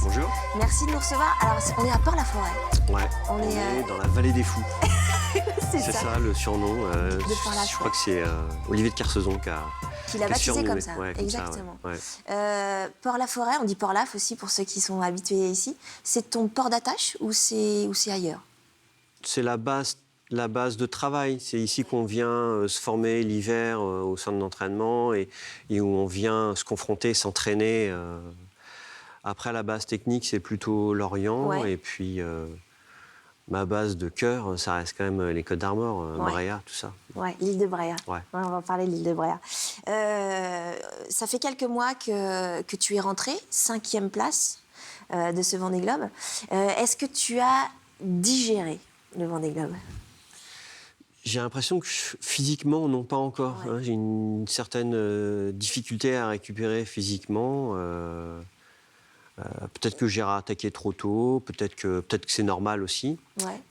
Bonjour. Merci de nous recevoir. Alors, on est à Port-la-Forêt. Ouais, on est dans la vallée des fous. C'est C'est ça. ça le surnom. De Je crois que c'est Olivier de Kersauzon qui l'a baptisé comme ça. Ouais, Exactement. Ça, ouais. Port-la-Forêt, on dit Port-Laf aussi pour ceux qui sont habitués ici. C'est ton port d'attache ou c'est ailleurs? C'est la base de travail. C'est ici qu'on vient se former l'hiver au centre d'entraînement et où on vient se confronter, s'entraîner. Après, la base technique, c'est plutôt Lorient. Ouais. Et puis, ma base de cœur, ça reste quand même les Côtes d'Armor, Ouais. Bréa, tout ça. Ouais, l'île de Bréa. Ouais. On va parler de l'île de Bréa. Ça fait quelques mois que tu es rentré, 5e place de ce Vendée Globe. Est-ce que tu as digéré le Vendée Globe? J'ai l'impression que physiquement, non, pas encore. Ouais. Hein. J'ai une certaine difficulté à récupérer physiquement. Peut-être que j'ai attaqué trop tôt, peut-être que c'est normal aussi. Ouais.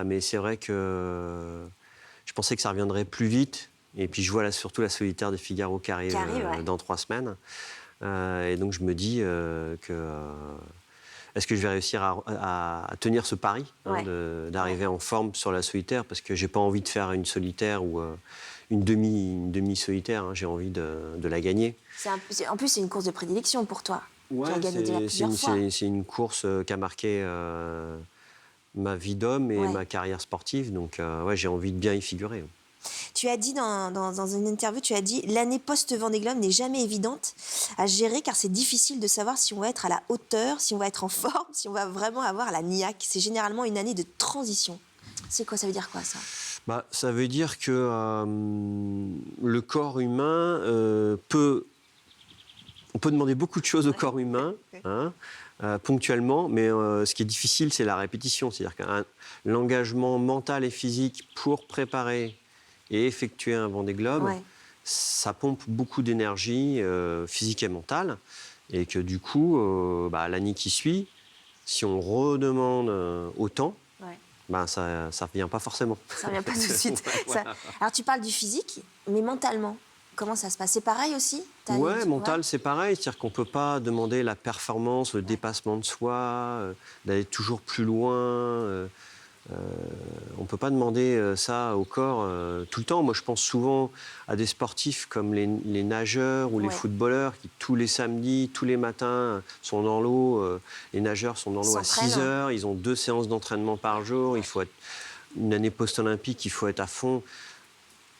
Mais c'est vrai que je pensais que ça reviendrait plus vite. Et puis je vois là, surtout la solitaire de Figaro qui arrive Ouais. dans 3 semaines. Et donc je me dis est-ce que je vais réussir à tenir ce pari, Ouais. d'arriver en forme sur la solitaire, parce que j'ai pas envie de faire une solitaire ou une demi-solitaire. Hein. J'ai envie de la gagner. En plus, c'est une course de prédilection pour toi. Ouais, tu as gagné déjà plusieurs fois. c'est une course qui a marqué ma vie d'homme et ma carrière sportive. Donc, ouais, j'ai envie de bien y figurer. Tu as dit dans une interview, tu as dit « L'année post-Vendée Globe n'est jamais évidente à gérer car c'est difficile de savoir si on va être à la hauteur, si on va être en forme, si on va vraiment avoir la niaque. C'est généralement une année de transition. » C'est quoi, ça veut dire quoi, ça? Bah, ça veut dire que le corps humain peut... On peut demander beaucoup de choses au corps humain, hein, ponctuellement, mais ce qui est difficile, c'est la répétition. C'est-à-dire que l'engagement mental et physique pour préparer et effectuer un Vendée Globe, ça pompe beaucoup d'énergie physique et mentale, et que du coup, l'année qui suit, si on redemande autant, ça ne vient pas forcément. Ça ne vient pas tout de suite. Voilà. Alors, tu parles du physique, mais mentalement, comment ça se passe? C'est pareil aussi? Ouais, mental, c'est pareil. C'est-à-dire qu'on ne peut pas demander la performance, le dépassement de soi, d'aller toujours plus loin. On ne peut pas demander ça au corps tout le temps. Moi, je pense souvent à des sportifs comme les nageurs ou les footballeurs qui, tous les samedis, tous les matins, sont dans l'eau. Les nageurs sont dans l'eau à 6 heures. Ils ont 2 séances d'entraînement par jour. Il faut être, une année post-olympique, il faut être à fond.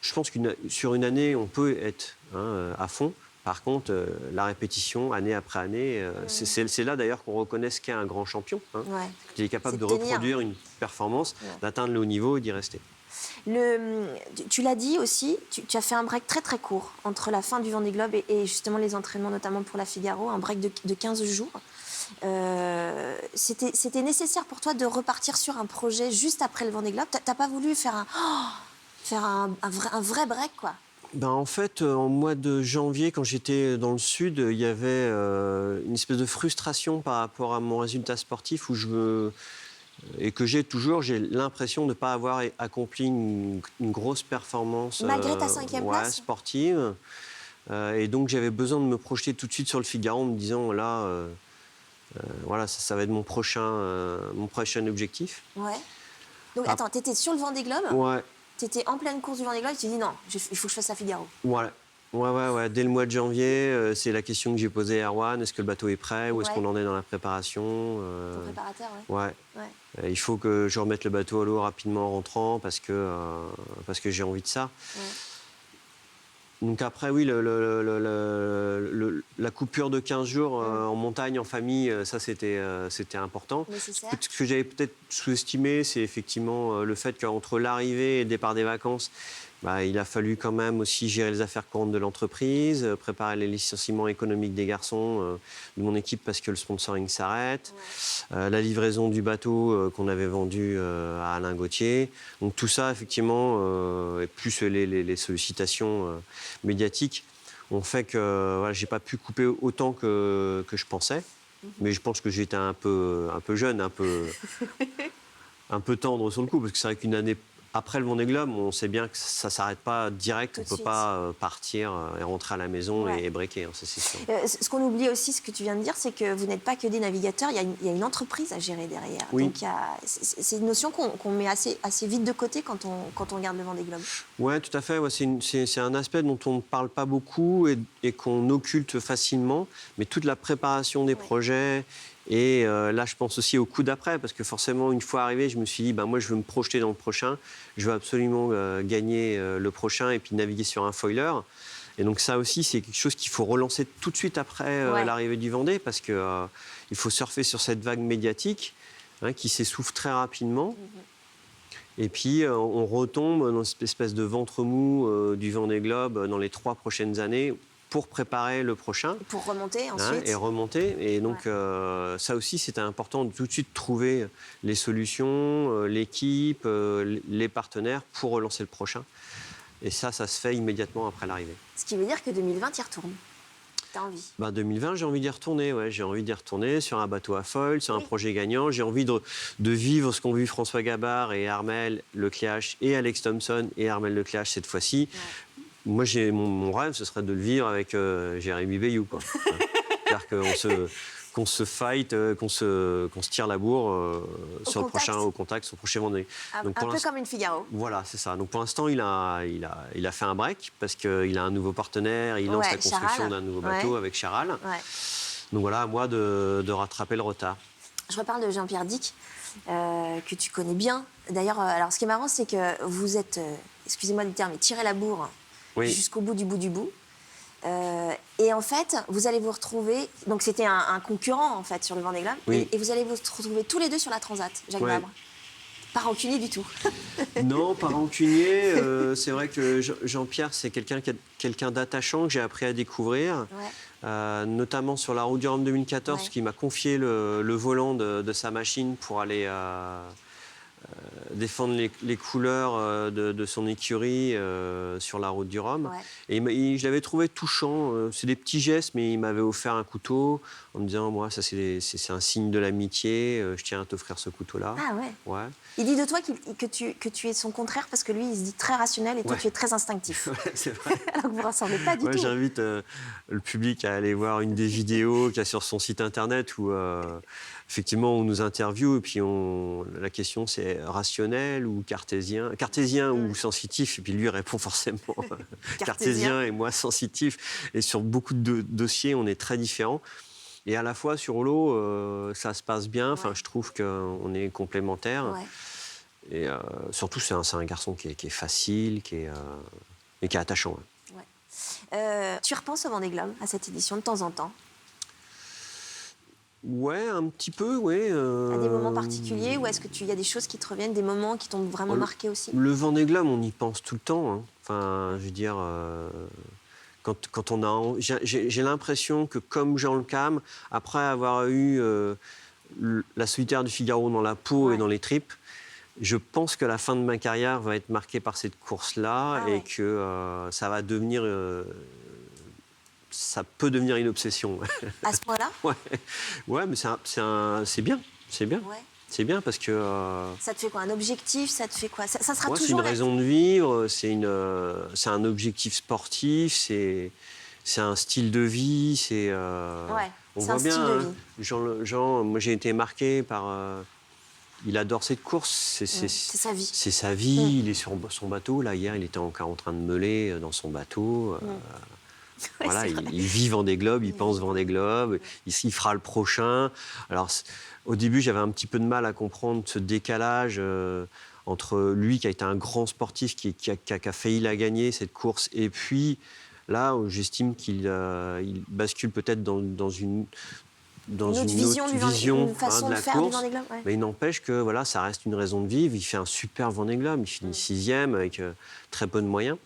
Je pense que sur une année, on peut être à fond. Par contre, la répétition, année après année, c'est là d'ailleurs qu'on reconnaît ce qu'est un grand champion. Hein. Il est capable de reproduire une performance, d'atteindre le haut niveau et d'y rester. Tu l'as dit aussi, tu as fait un break très très court entre la fin du Vendée Globe et justement les entraînements, notamment pour la Figaro, un break de 15 jours. C'était nécessaire pour toi de repartir sur un projet juste après le Vendée Globe? T'as pas voulu faire un vrai break, quoi? En fait, en mois de janvier, quand j'étais dans le sud, il y avait une espèce de frustration par rapport à mon résultat sportif et que j'ai toujours. J'ai l'impression de ne pas avoir accompli une grosse performance malgré ta 5e place sportive. Et donc, j'avais besoin de me projeter tout de suite sur le Figaro en me disant, là, voilà, ça va être mon prochain objectif. Ouais. Donc, attends, tu étais sur le Vendée Globe? Ouais. Tu étais en pleine course du Vendée Globe, tu t'es dit non, il faut que je fasse la Figaro. Ouais. Dès le mois de janvier, c'est la question que j'ai posée à Erwan. Est-ce que le bateau est prêt? Où est-ce qu'on en est dans la préparation? Ton préparateur, ouais. Il faut que je remette le bateau à l'eau rapidement en rentrant parce que j'ai envie de ça. Ouais. Donc après, oui, la coupure de 15 jours en montagne, en famille, ça, c'était important. Nécessaire. Ce que j'avais peut-être sous-estimé, c'est effectivement le fait qu'entre l'arrivée et le départ des vacances, il a fallu quand même aussi gérer les affaires courantes de l'entreprise, préparer les licenciements économiques des garçons de mon équipe parce que le sponsoring s'arrête, la livraison du bateau qu'on avait vendu à Alain Gauthier. Donc tout ça, effectivement, et plus les sollicitations médiatiques, ont fait que j'ai pas pu couper autant que je pensais. Mais je pense que j'étais un peu jeune, un peu tendre sur le coup, parce que c'est vrai qu'une année Après le Vendée Globe, on sait bien que ça ne s'arrête pas direct. Tout On de ne peut suite. pas partir et rentrer à la maison Ouais. et breaker, hein, ça c'est sûr. Ce qu'on oublie aussi, ce que tu viens de dire, c'est que vous n'êtes pas que des navigateurs, il y a une entreprise à gérer derrière. Oui. Donc c'est une notion qu'on met assez vite de côté quand on regarde le Vendée Globe. Oui, tout à fait. Ouais, c'est un aspect dont on ne parle pas beaucoup et qu'on occulte facilement. Mais toute la préparation des projets, et là, je pense aussi au coup d'après, parce que forcément, une fois arrivé, je me suis dit, moi, je veux me projeter dans le prochain. Je veux absolument gagner le prochain et puis naviguer sur un foiler. Et donc ça aussi, c'est quelque chose qu'il faut relancer tout de suite après l'arrivée du Vendée, parce qu'il il faut surfer sur cette vague médiatique qui s'essouffle très rapidement. Et puis, on retombe dans cette espèce de ventre mou du Vendée Globe dans les 3 prochaines années pour préparer le prochain. Pour remonter ensuite. Et remonter. Et donc, ça aussi, c'était important de tout de suite trouver les solutions, l'équipe, les partenaires pour relancer le prochain. Et ça se fait immédiatement après l'arrivée. Ce qui veut dire que 2020, tu y retournes. T'as envie. 2020, j'ai envie d'y retourner. Ouais. J'ai envie d'y retourner sur un bateau à foil, sur un projet gagnant. J'ai envie de vivre ce qu'ont vu François Gabard et Armel Lecléache et Alex Thompson et Armel Lecléache cette fois-ci. Ouais. Moi, mon rêve, ce serait de le vivre avec Jérémy Bayou, quoi. C'est-à-dire qu'on se fight, qu'on se tire la bourre sur le prochain au contact, sur le prochain Vendée. Donc, un peu comme une Figaro. Voilà, c'est ça. Donc pour l'instant, il a fait un break parce qu'il a un nouveau partenaire, il lance la construction d'un nouveau bateau avec Charal. Ouais. Donc voilà, à moi de rattraper le retard. Je reparle de Jean-Pierre Dick, que tu connais bien. D'ailleurs, alors ce qui est marrant, c'est que vous êtes, excusez-moi du terme, mais tiré la bourre jusqu'au bout du bout du bout. Et en fait, vous allez vous retrouver. Donc, c'était un concurrent en fait sur le Vendée Globe. Oui. Et vous allez vous retrouver tous les deux sur la Transat, Jacques Vabre. Pas rancunier du tout. Non, pas rancunier. C'est vrai que Jean-Pierre, c'est quelqu'un d'attachant que j'ai appris à découvrir, notamment sur la route du Rhum 2014, qui m'a confié le volant de sa machine pour aller défendre les couleurs de son écurie sur la route du Rhum. Ouais. Et je l'avais trouvé touchant. C'est des petits gestes, mais il m'avait offert un couteau en me disant, moi, ça c'est un signe de l'amitié, je tiens à t'offrir ce couteau-là. Ah ouais. Il dit de toi que tu es son contraire parce que lui, il se dit très rationnel et toi, tu es très instinctif. Ouais, c'est vrai. Alors que vous ne rassemblez pas du tout. J'invite le public à aller voir une des vidéos qu'il y a sur son site internet où effectivement on nous interviewe et puis la question c'est rationnel ou cartésien ou sensitif, et puis lui répond forcément cartésien et moi sensitif. Et sur beaucoup de dossiers, on est très différents. Et à la fois sur l'eau, ça se passe bien. Enfin, je trouve qu'on est complémentaires. Ouais. Et surtout, c'est un garçon qui est facile, et qui est attachant. Ouais. Tu repenses au Vendée Globe, à cette édition, de temps en temps? Ouais, un petit peu, oui. À des moments particuliers, ou est-ce qu'il y a des choses qui te reviennent, des moments qui t'ont vraiment marqué aussi? Le Vendée Globe, on y pense tout le temps. Hein. Enfin, je veux dire, quand on a... J'ai l'impression que, comme Jean Le Cam, après avoir eu la solitaire du Figaro dans la peau et dans les tripes, je pense que la fin de ma carrière va être marquée par cette course-là et que ça va devenir... ça peut devenir une obsession. À ce point-là? Ouais, mais c'est bien. C'est bien. Ouais. C'est bien parce que... Ça te fait quoi? Un objectif? Ça te fait quoi? Ça sera toujours... C'est une raison de vivre, c'est un objectif sportif, c'est un style de vie, c'est... on voit bien, hein, Jean, moi j'ai été marqué par... il adore cette course, c'est sa vie. C'est sa vie, il est sur son bateau. Là, hier, il était encore en train de meuler dans son bateau. Voilà, il vit Vendée Globe, il pense Vendée Globe, il fera le prochain. Alors, au début, j'avais un petit peu de mal à comprendre ce décalage entre lui, qui a été un grand sportif, qui a failli la gagner, cette course, et puis là, j'estime qu'il bascule peut-être dans une autre vision de la course. Mais il n'empêche que voilà, ça reste une raison de vivre. Il fait un super Vendée Globe, il finit 6e avec très peu de moyens.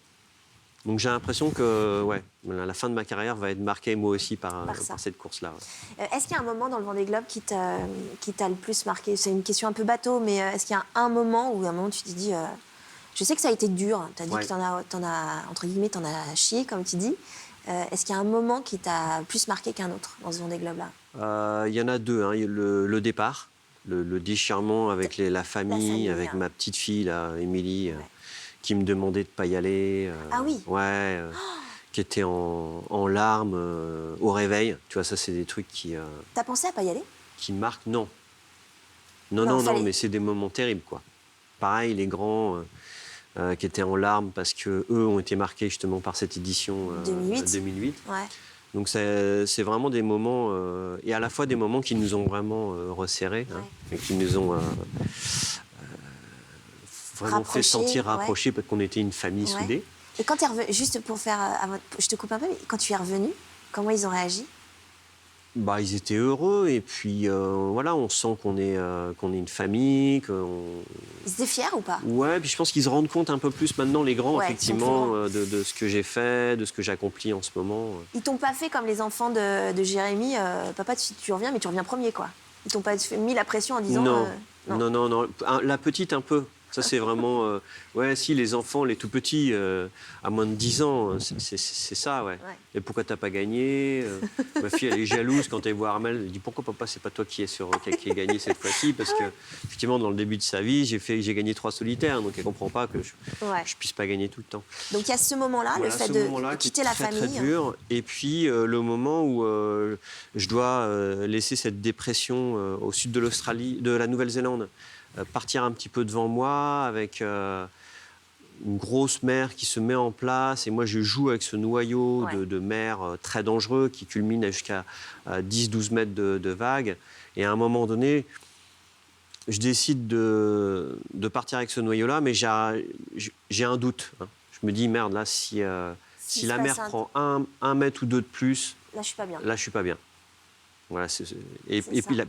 Donc j'ai l'impression que la fin de ma carrière va être marquée moi aussi par cette course-là. Ouais. Est-ce qu'il y a un moment dans le Vendée Globe qui t'a le plus marqué? C'est une question un peu bateau, mais est-ce qu'il y a un moment où tu t'es dit... je sais que ça a été dur, tu as dit que t'en as, entre guillemets, t'en as chié, comme tu dis. Est-ce qu'il y a un moment qui t'a plus marqué qu'un autre dans ce Vendée Globe-là? Il y en a deux. Hein. Le départ. le déchirement avec la famille, avec hein. ma petite fille, là, Émilie, Ouais. qui me demandait de ne pas y aller. Ah oui. Ouais, qui était en larmes au réveil. Tu vois, ça, c'est des trucs T'as pensé à pas y aller? qui marquent. Non. Non, Non, non, non, fallait. mais c'est des moments terribles, quoi. Pareil, les grands qui étaient en larmes parce qu'eux ont été marqués justement par cette édition 2008. 2008. Ouais. Donc c'est vraiment des moments, et à la fois des moments qui nous ont vraiment resserrés, hein, et qui nous ont vraiment fait Rapprochés, sentir ouais. rapprochés parce qu'on était une famille Ouais. soudée. Et quand tu es revenu, juste pour faire, je te coupe un peu, mais quand tu es revenu, comment ils ont réagi? Bah, ils étaient heureux et puis voilà, on sent qu'on est une famille, Ils étaient fiers ou pas? ouais, puis je pense qu'ils se rendent compte un peu plus maintenant, les grands, Ouais, ils sont plus effectivement, grands. de ce que j'ai fait, de ce que j'accomplis en ce moment. Ils t'ont pas fait comme les enfants de Jérémy, papa, tu reviens, mais tu reviens premier, quoi. Ils t'ont pas mis la pression en disant. Non, Non. non, non, non. La petite, un peu. Ça, c'est vraiment. Ouais, si, les enfants, les tout petits, à moins de 10 ans, c'est ça, ouais. Ouais. Et pourquoi t'as pas gagné Ma fille, elle est jalouse quand elle voit Armel. Elle dit pourquoi, papa, c'est pas toi qui est gagné cette fois-ci? Parce que, effectivement, dans le début de sa vie, j'ai gagné 3 solitaires. Donc, elle comprend pas que Ouais. je puisse pas gagner tout le temps. Donc il y a ce moment-là, Voilà, le fait ce de moment-là qui est quitter la très, famille. très dur. Et puis le moment où je dois laisser cette dépression au sud de l'Australie, de la Nouvelle-Zélande, partir un petit peu devant moi avec une grosse mer qui se met en place. Et moi, je joue avec ce noyau Ouais. de mer très dangereux qui culmine jusqu'à 10-12 mètres de vagues. Et à un moment donné, je décide de partir avec ce noyau-là, mais j'ai un doute, hein. Je me dis, merde, là, si S'il la se mer passe prend un mètre ou deux de plus, Là, je suis pas bien. là, je suis pas bien. Voilà, et C'est puis, ça.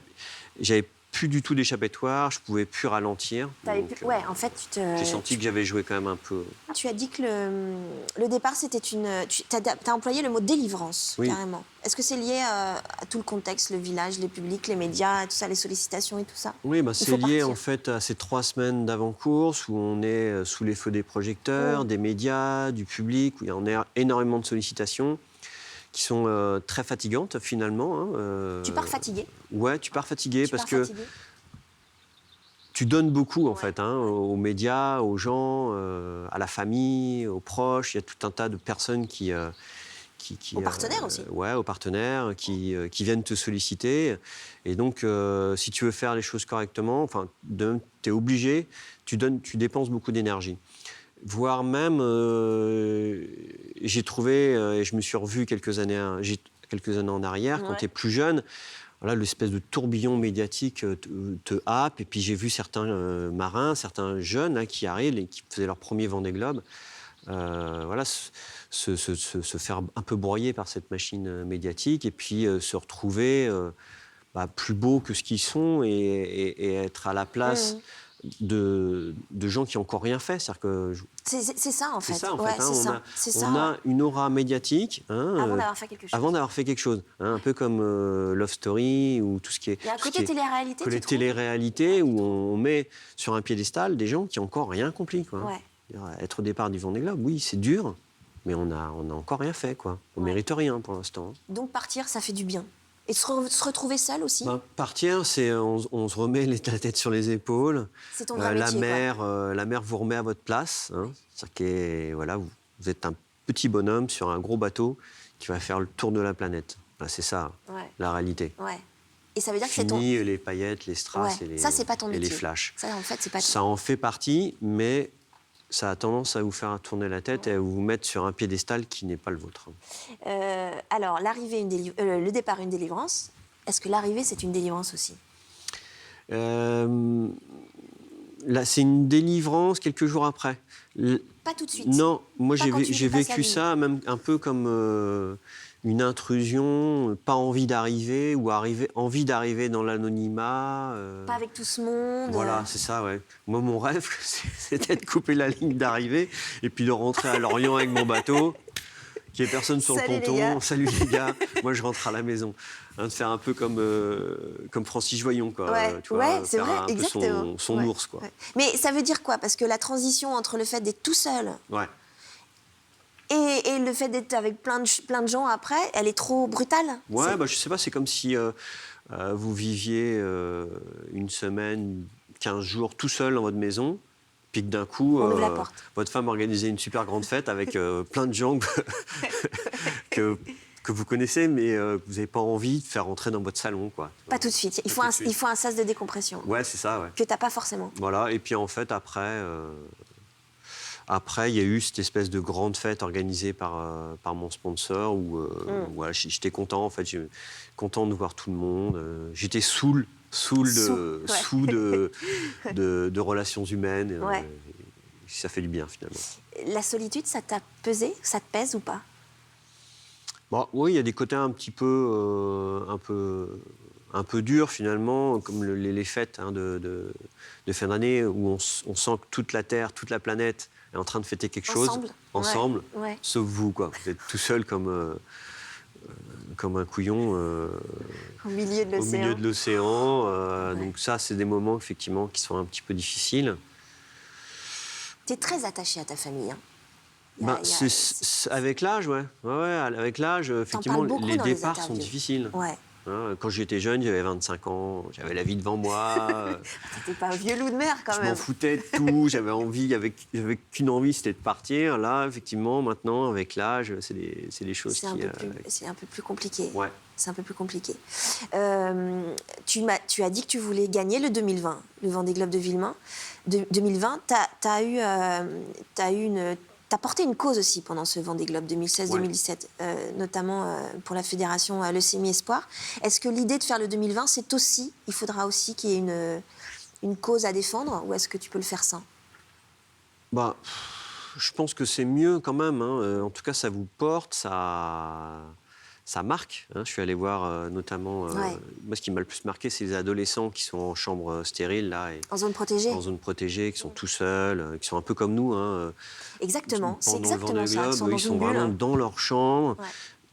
j'avais plus du tout d'échappatoire, je pouvais plus ralentir. Donc, Ouais, en fait, j'ai senti que j'avais joué quand même un peu. tu as dit que le départ, c'était une. Tu as employé le mot délivrance, Oui. carrément. Est-ce que c'est lié à tout le contexte, le village, les publics, les médias, tout ça, les sollicitations et tout ça? Oui, bah, Il c'est faut lié partir. en fait à ces 3 semaines d'avant-course où on est sous les feux des projecteurs, des médias, du public, où il y a énormément de sollicitations qui sont très fatigantes finalement, hein. Tu pars fatigué. Ouais, tu pars fatigué Tu parce pars que fatigué. tu donnes beaucoup en Ouais. fait, hein, aux médias, aux gens, à la famille, aux proches. Il y a tout un tas de personnes qui Aux partenaires aussi. Ouais, aux partenaires qui viennent te solliciter. Et donc, si tu veux faire les choses correctement, enfin, tu es obligé, tu dépenses beaucoup d'énergie. Voire même, j'ai trouvé, et je me suis revu quelques années en arrière, quand Ouais. tu es plus jeune, voilà, l'espèce de tourbillon médiatique te happe. Et puis j'ai vu certains marins, certains jeunes là, qui arrivent et qui faisaient leur premier Vendée Globe, voilà, se faire un peu broyer par cette machine médiatique et puis se retrouver plus beaux que ce qu'ils sont et être à la place de gens qui n'ont encore rien fait. C'est-à-dire que C'est ça, en fait. c'est ça, en Ouais, fait, hein, c'est ça. C'est ça, on ouais. a une aura médiatique, hein, Avant d'avoir fait quelque chose. avant d'avoir fait quelque chose, hein, un peu comme Love Story ou tout ce qui est. Il y a un tout ce côté qui est- télé-réalité, que tu les trouves? téléréalités où on met sur un piédestal des gens qui n'ont encore rien accompli, quoi. Ouais. Être au départ du Vendée Globe, oui, c'est dur, mais on a encore rien fait, quoi. On Ouais. mérite rien pour l'instant. Donc partir, ça fait du bien. Et se retrouver seul aussi, Partir, c'est on se remet la tête sur les épaules. c'est ton vrai La métier, quoi. mer vous remet à votre place, hein. C'est-à-dire que voilà, vous êtes un petit bonhomme sur un gros bateau qui va faire le tour de la planète. Voilà, c'est ça, Ouais. la réalité. Ouais. Et ça veut dire que c'est ton. Fini les paillettes, les strass Ouais. et les, Ça, c'est pas ton et les métier. flashs. Ça, en fait, c'est pas ton. Ça en fait partie, mais ça a tendance à vous faire tourner la tête et à vous mettre sur un piédestal qui n'est pas le vôtre. Alors, le départ, une délivrance. Est-ce que l'arrivée, c'est une délivrance aussi? Là, c'est une délivrance quelques jours après. Pas tout de suite. Non, moi Pas quand tu j'ai dépasses la vécu ligne. ça même un peu comme une intrusion, pas envie d'arriver ou envie d'arriver dans l'anonymat. Pas avec tout ce monde. Voilà, c'est ça, ouais. Moi, mon rêve, c'était de couper la ligne d'arrivée et puis de rentrer à Lorient avec mon bateau, qu'il n'y ait personne sur Salut, le les ponton. gars. Salut les gars, moi je rentre à la maison. Hein, de faire un peu comme Francis Joyon, quoi. Ouais, Tu vois, ouais, c'est faire vrai, un peu exactement. son Ouais, ours, quoi. ouais. Mais ça veut dire quoi? Parce que la transition entre le fait d'être tout seul Ouais. et le fait d'être avec plein de gens après, elle est trop brutale. Ouais, je sais pas, c'est comme si vous viviez une semaine, 15 jours tout seul dans votre maison, puis que d'un coup, On ouvre la porte. votre femme organisait une super grande fête avec plein de gens que, que vous connaissez, mais que vous n'avez pas envie de faire rentrer dans votre salon, quoi. Pas tout de suite. Il faut un sas de décompression Ouais, c'est ça, ouais. que tu n'as pas forcément. Voilà, et puis en fait, après, il y a eu cette espèce de grande fête organisée par mon sponsor où voilà, j'étais content, en fait, content de voir tout le monde. J'étais saoul de relations humaines. Ouais. Ça fait du bien, finalement. La solitude, ça t'a pesé? Ça te pèse ou pas? Bon, oui, il y a des côtés un peu durs, finalement, comme les fêtes de fin d'année, où on sent que toute la Terre, toute la planète est en train de fêter quelque chose ensemble, Ouais. sauf vous, quoi. Vous êtes tout seul comme un couillon Au milieu de au l'océan. milieu de l'océan. Ouais. Donc ça, c'est des moments, effectivement, qui sont un petit peu difficiles. T'es très attaché à ta famille. Hein. Ben, avec l'âge, ouais. Ouais, avec l'âge, effectivement, parles beaucoup les dans les départs sont interviews. difficiles. Ouais. Hein, quand j'étais jeune, j'avais 25 ans, j'avais la vie devant moi. T'étais pas un vieux loup de mer quand Je même. m'en foutais de tout, j'avais qu'une envie, c'était de partir. Là, effectivement, maintenant, avec l'âge, c'est des choses C'est un peu plus compliqué. Ouais. C'est un peu plus compliqué. Tu as dit que tu voulais gagner le 2020, le Vendée Globe de 2020. T'as porté une cause aussi pendant ce Vendée Globe 2016-2017, notamment pour la fédération Leucémie Espoir. Est-ce que l'idée de faire le 2020, c'est aussi, il faudra aussi qu'il y ait une cause à défendre, ou est-ce que tu peux le faire sans? Bah, je pense que c'est mieux quand même. Hein. En tout cas, ça vous porte, ça marque. Hein. Je suis allé voir notamment... Moi, ce qui m'a le plus marqué, c'est les adolescents qui sont en chambre stérile, là. En zone protégée. En zone protégée, qui sont tout seuls, qui sont un peu comme nous. Hein. Exactement, c'est Pendant le exactement Vendée ça. Globe, Ils sont dans ils sont une bulle. vraiment dans leur chambre, Ouais.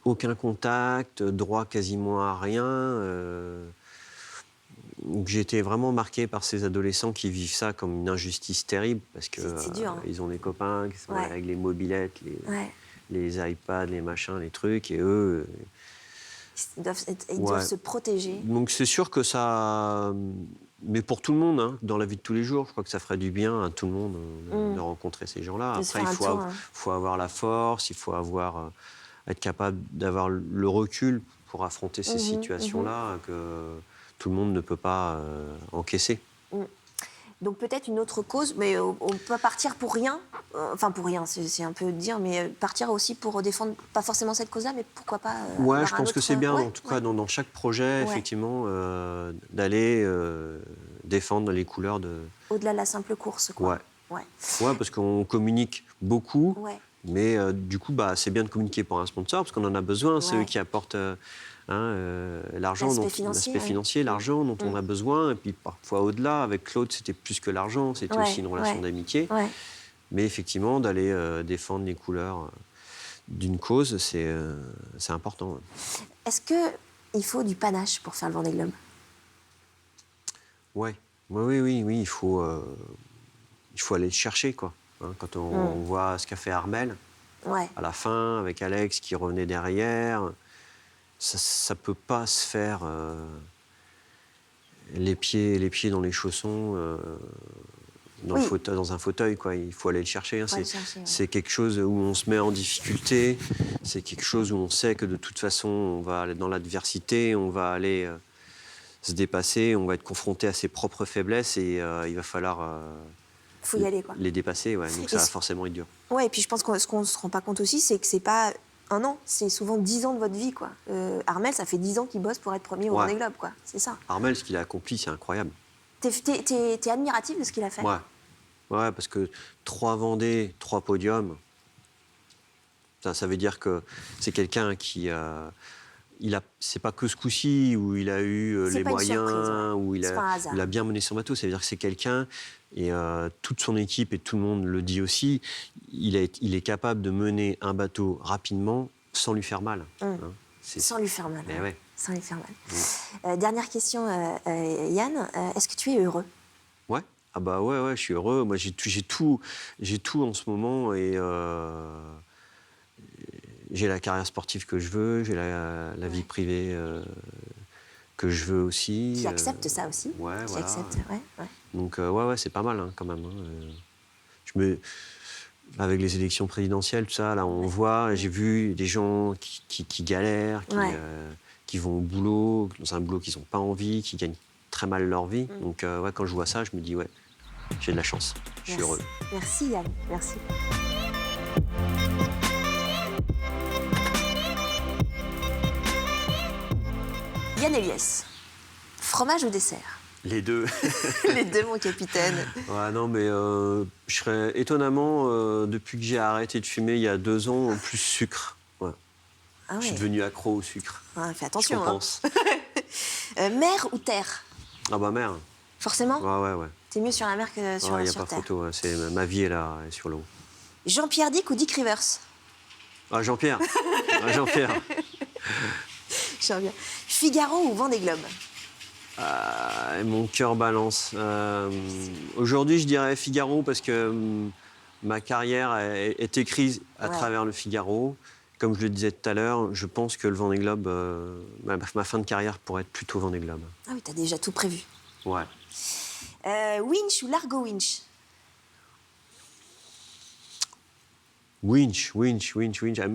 aucun contact, droit quasiment à rien. Donc, j'ai été vraiment marqué par ces adolescents qui vivent ça comme une injustice terrible, parce que C'est dur, hein. ils ont des copains qui sont Ouais. avec les mobylettes, Ouais. les iPads, les machins, les trucs, et eux... Ils doivent se protéger. Donc c'est sûr que ça... Mais pour tout le monde, hein, dans la vie de tous les jours, je crois que ça ferait du bien à tout le monde de rencontrer ces gens-là. De se Après, faire un tour, hein. faut avoir la force, il faut être capable d'avoir le recul pour affronter ces situations-là que tout le monde ne peut pas encaisser. Donc peut-être une autre cause, mais on peut partir pour rien. Enfin pour rien, c'est un peu dire, mais partir aussi pour défendre, pas forcément cette cause-là, mais pourquoi pas Ouais, je pense que c'est bien, en tout cas, ouais. dans chaque projet, effectivement, d'aller défendre les couleurs de... Au-delà de la simple course, quoi. Ouais. Ouais, parce qu'on communique beaucoup, Ouais. mais du coup, c'est bien de communiquer pour un sponsor, parce qu'on en a besoin, c'est eux qui apportent l'argent, l'aspect financier, l'argent dont on a besoin, et puis parfois au-delà. Avec Claude, c'était plus que l'argent, c'était aussi une relation d'amitié. Ouais. Mais effectivement, d'aller défendre les couleurs d'une cause, c'est important. Ouais. Est-ce qu'il faut du panache pour faire le Vendée Globe? Oui, il faut aller le chercher, quoi. Hein, quand on voit ce qu'a fait Armel, à la fin, avec Alex qui revenait derrière, ça peut pas se faire les pieds dans les chaussons dans un fauteuil, quoi. Il faut aller le chercher. Hein. C'est quelque chose où on se met en difficulté, c'est quelque chose où on sait que de toute façon, on va aller dans l'adversité, on va aller se dépasser, on va être confronté à ses propres faiblesses et il va falloir faut y aller, quoi. Les dépasser. Ouais. Donc ça va forcément être dur. Ouais, et puis je pense que ce qu'on ne se rend pas compte aussi, c'est que c'est pas un an, c'est souvent 10 ans de votre vie, quoi. Armel, ça fait 10 ans qu'il bosse pour être premier au Vendée Globe, quoi. C'est ça. Armel, ce qu'il a accompli, c'est incroyable. T'es admiratif de ce qu'il a fait? Ouais, parce que 3 Vendées, 3 podiums, ça veut dire que c'est quelqu'un qui... c'est pas que ce coup-ci où il a eu les moyens, où il a bien mené son bateau. Ça veut dire que c'est quelqu'un, et toute son équipe et tout le monde le dit aussi, il est capable de mener un bateau rapidement sans lui faire mal. Hein. Sans lui faire mal. Ouais. Sans lui faire mal. Dernière question, Yann. Est-ce que tu es heureux? Ouais. Ah bah ouais, je suis heureux. Moi, j'ai tout en ce moment, et j'ai la carrière sportive que je veux, j'ai la vie privée que je veux aussi. Qui accepte ça aussi. Ouais, Qui voilà. accepte, ouais. Donc, ouais, c'est pas mal hein, quand même. Hein. Avec les élections présidentielles, tout ça, là, on voit, j'ai vu des gens qui galèrent, Ouais. qui vont au boulot, dans un boulot qu'ils n'ont pas envie, qui gagnent très mal leur vie. Donc, ouais, quand je vois ça, je me dis, ouais, j'ai de la chance, je suis heureux. Merci Yann, merci. Yann Eliès, fromage ou dessert? Les deux. Les deux, mon capitaine. Ouais, non, mais je serais étonnamment, depuis que j'ai arrêté de fumer il y a 2 ans, plus sucre. Ouais. Ah Je suis ouais. devenu accro au sucre. Ah, fais Je attention. compense. Mer ou terre? Ah bah merde. Forcément? Ouais. T'es mieux sur la mer que sur, Il n'y a sur pas terre. photo, hein. Ma vie est là, elle est sur l'eau. Jean-Pierre Dick ou Dick Rivers? Ah, Jean-Pierre. Ah, Jean-Pierre. Jean-Pierre. Figaro ou Vendée Globe? Mon cœur balance. Aujourd'hui, je dirais Figaro parce que ma carrière est écrite à travers le Figaro. Comme je le disais tout à l'heure, je pense que le Vendée Globe, ma fin de carrière pourrait être plutôt Vendée Globe. Ah oui, t'as déjà tout prévu. Ouais. Winch ou Largo Winch? Winch.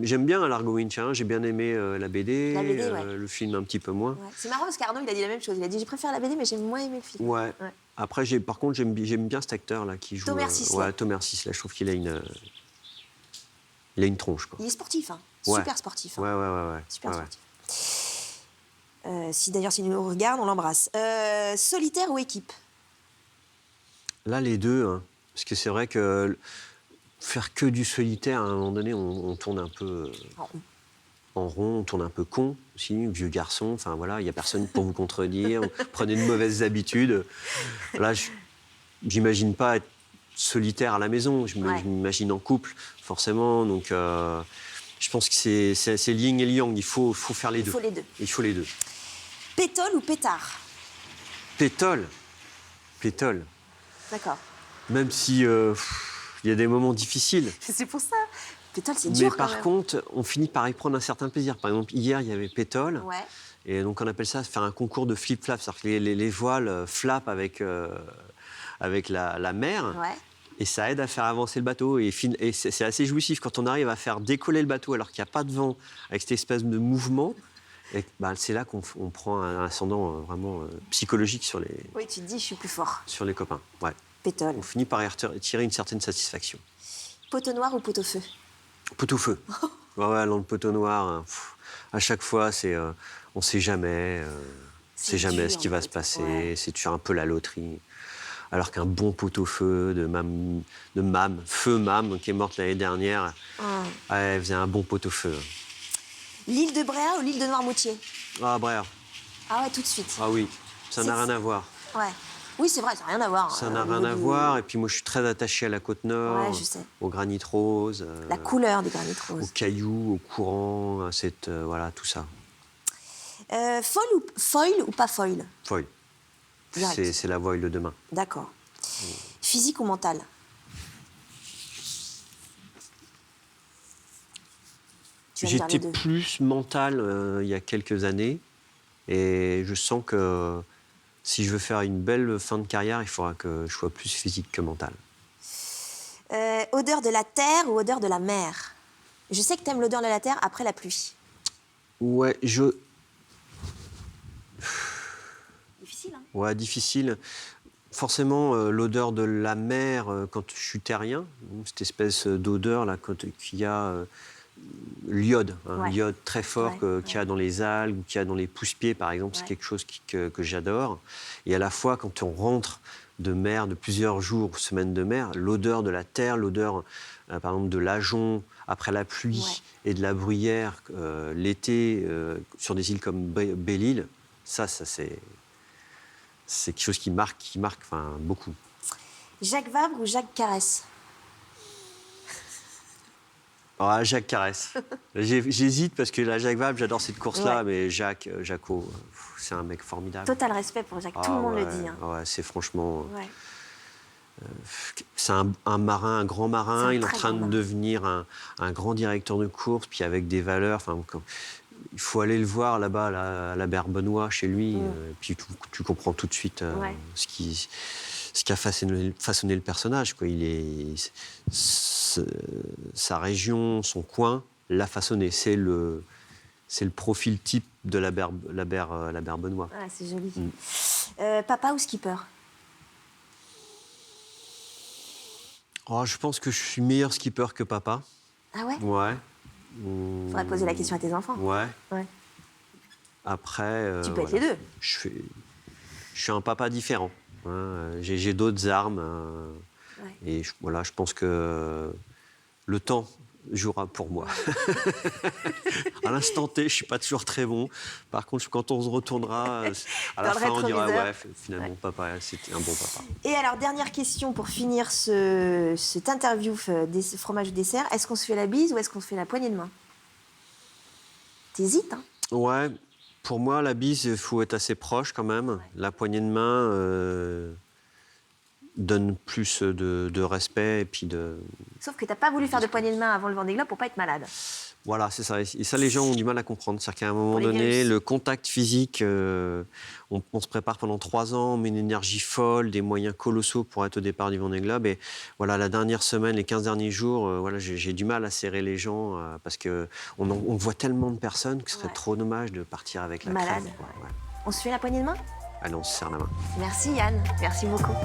J'aime bien Largo Winch, hein. J'ai bien aimé la BD, La BD, ouais. le film un petit peu moins. Ouais. C'est marrant parce qu'Arnaud, il a dit la même chose. Il a dit, je préfère la BD, mais j'ai moins aimé le film. Ouais. Après, par contre, j'aime bien cet acteur-là qui joue... Thomas Sisley. Ouais, Thomas Sisley. Je trouve qu'il a il a une tronche, quoi. Il est sportif, hein. Ouais. Super sportif. Hein. Ouais. Super Ouais. sportif. Si d'ailleurs, s'il nous regarde, on l'embrasse. Solitaire ou équipe? Là, les deux, hein. Parce que c'est vrai que faire que du solitaire, à un moment donné, on tourne un peu en rond, on tourne un peu con aussi, vieux garçon. Enfin voilà, il n'y a personne pour vous contredire. Vous prenez de mauvaises habitudes. Là, j'imagine pas être solitaire à la maison. Je m'imagine en couple, forcément. Donc, je pense que c'est yin et yang. Il faut faire les deux. Il faut les deux. Pétole ou pétard? Pétole. D'accord. Même si il y a des moments difficiles. C'est pour ça. Pétole, c'est dur Mais quand même. par contre, on finit par y prendre un certain plaisir. Par exemple, hier, il y avait pétole. Ouais. Et donc, on appelle ça faire un concours de flip-flap. C'est-à-dire que les voiles flappent avec la mer. Ouais. Et ça aide à faire avancer le bateau. Et c'est assez jouissif quand on arrive à faire décoller le bateau alors qu'il n'y a pas de vent, avec cette espèce de mouvement. Et c'est là qu'on prend un ascendant vraiment psychologique sur les, Oui, tu te dis, je suis plus fort. sur les copains. Ouais. Pétole. On finit par y tirer une certaine satisfaction. Poteau noir ou poteau feu? Poteau feu. Ouais, dans le poteau noir, hein, à chaque fois, on ne sait jamais. C'est C'est jamais dur, ce qui va en se fait. passer. Ouais. C'est toujours un peu la loterie. Alors qu'un bon pot-au-feu de Mam, qui est morte l'année dernière, elle faisait un bon pot-au-feu. L'île de Bréa ou l'île de Noirmoutier? Ah, Bréa. Ah ouais, tout de suite. Ah oui, ça n'a C'est- rien à voir. Ouais. Oui, c'est vrai, ça n'a rien à voir. Ça n'a au rien niveau à du- voir. Et puis moi, je suis très attaché à la côte nord, Ouais, je sais. au granit rose, La couleur du granit aux rose. cailloux, au courant, à voilà, tout ça. Foil ou pas foil? Foil. Direct. C'est la voile de demain. D'accord. Physique ou mental? Tu vas me dire les J'étais deux. plus mental il y a quelques années. Et je sens que si je veux faire une belle fin de carrière, il faudra que je sois plus physique que mental. Odeur de la terre ou odeur de la mer? Je sais que t'aimes l'odeur de la terre après la pluie. Ouais, Difficile, hein? ouais, difficile. Forcément, l'odeur de la mer quand je suis terrien, cette espèce d'odeur là qu'il y a l'iode, hein, Ouais. l'iode très fort Ouais, qu'il y a dans les algues ou qu'il y a dans les pousse-pieds par exemple, c'est Ouais. quelque chose que j'adore. Et à la fois, quand on rentre de mer, de plusieurs jours, semaines de mer, l'odeur de la terre, l'odeur par exemple de l'ajonc après la pluie Ouais. et de la bruyère l'été sur des îles comme Belle-Île, ça c'est quelque chose qui marque enfin, beaucoup. Jacques Vabre ou Jacques Carès? Ah, Jacques Carès. J'hésite parce que la Jacques Vabre, j'adore cette course-là, Ouais. mais Jaco, c'est un mec formidable. Total respect pour Jacques, tout le monde le dit. Hein. Ouais, c'est franchement... Ouais. C'est un marin, un grand marin. C'est un Il est en très train grand de marin. devenir un grand directeur de course, puis avec des valeurs. Enfin, il faut aller le voir là-bas, à la Berre Benoît, chez lui. Puis tu comprends tout de suite Ouais. ce qui a façonné le personnage, quoi. Sa région, son coin, l'a façonné. C'est le profil type de la Berre Benoît. Ah, c'est joli. Papa ou skipper? Oh, je pense que je suis meilleur skipper que papa. Ah ouais? Ouais. Faudrait poser la question à tes enfants. Ouais. Ouais. Après, Tu peux être les deux. Je suis un papa différent, hein. J'ai d'autres armes. Ouais. Et voilà, je pense que le temps jouera pour moi. À l'instant T, je ne suis pas toujours très bon. Par contre, quand on se retournera, à la Dans le fin, on dira rétroviseur. ouais, finalement, papa, c'était un bon papa. Et alors, dernière question pour finir cette interview des fromages ou dessert. Est-ce qu'on se fait la bise ou est-ce qu'on se fait la poignée de main? T'hésites, hein? Ouais, pour moi, la bise, il faut être assez proche quand même. Ouais. La poignée de main donne plus de respect et puis de... Sauf que t'as pas voulu faire de poignée de main avant le Vendée Globe pour pas être malade. Voilà, c'est ça. Et ça, les gens ont du mal à comprendre. C'est-à-dire qu'à un moment Pour les donné, virus. le contact physique, on se prépare pendant 3 ans, on met une énergie folle, des moyens colossaux pour être au départ du Vendée Globe. Et voilà, la dernière semaine, les 15 derniers jours, voilà, j'ai du mal à serrer les gens parce qu'on voit tellement de personnes que ce serait Ouais. trop dommage de partir avec la Malade. crève, quoi. Ouais. On se fait la poignée de main? Allez, on se serre la main. Merci Yann, merci beaucoup.